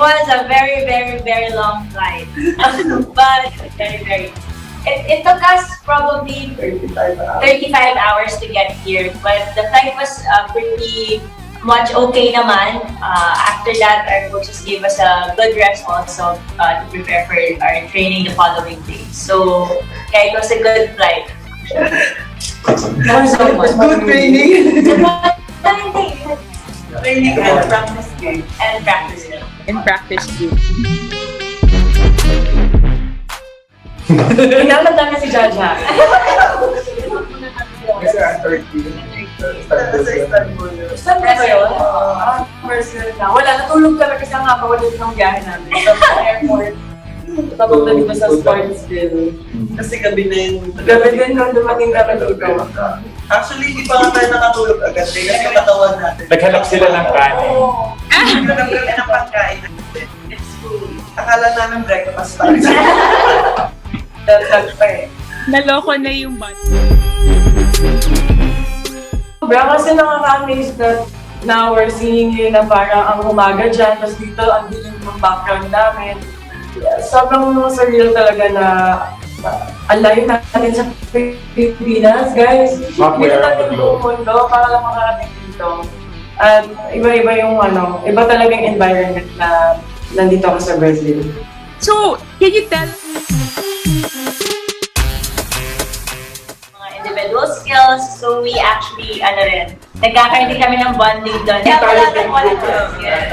was a very, very, very long flight. But it took us probably 35 hours to get here. But the flight was pretty much okay naman. After that, our coaches gave us a good rest also to prepare for our training the following day. So, kaya it was a good flight. Good training. Training and practice game. And practice game. In practice group. Inamat namin si Jaja. Kasi ang 30. Sa Istanbul. Saan ba yun? Personal na. Wala, natulog kami kasi ang hapawalid ng biyahe namin. Sa airport. Papunta dito sa Sportsville. Kasi gabi na yun. Gabi din nung dumating kami dito. Actually, hindi pa nga tayo nakatulog agad kasi yung katawan natin. Naghanap sila ng kanin. Naghanap kami ng pagkain. It's food. Akala namin breakfast tayo. Dalag pa eh. Naloko na yung bus. Sobra kasi nakaka-amaze that now we're seeing you na parang ang umaga dyan, tapos dito ang dilim ng background namin. Sobrang surreal talaga na ang layo natin sa Pilipinas, guys. Halfway Dito around the natin globe. yung mundo para lang makarating dito. At iba-iba yung iba talagang environment na nandito ako sa Brazil. So, can you tell Individual skills, so we actually, nagkakaroon din kami ng bonding doon. Kaya wala tayong volunteers. Yes.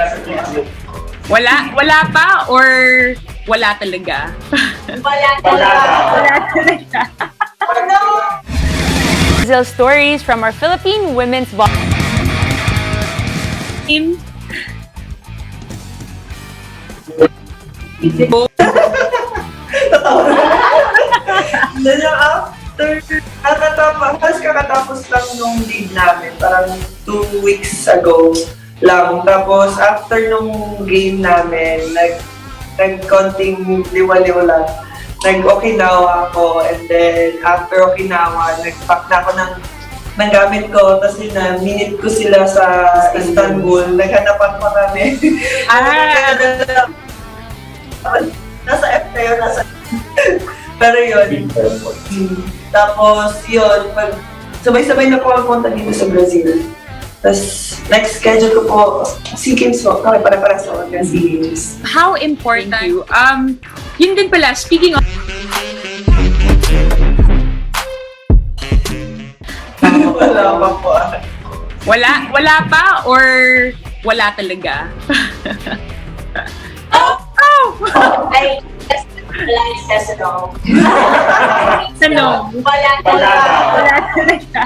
wala pa or wala talaga? Wala talaga. Brazil stories from our Philippine women's volleyball Team? Then after, kakatapos lang nung league namin, parang 2 weeks ago lang. Tapos after nung game namin, nag-konting liwa-liwa lang. Nag-Okinawa ako, and then after Okinawa, nag-pack na ako ng gamit ko, tapos minute ko sila sa Istanbul. Naghanapan pa kami. Nasa F kayo, pero yun. Tapos yun, sabay-sabay na po ang punta dito sa Brazil. Tapos next schedule ko po, SEA Games po. Kami para sa mga SEA Games. How important you? Yun din pala, speaking of Wala pa po. wala pa or wala talaga? Ay, wala yung says no. Sa no? Wala talaga. Wala talaga.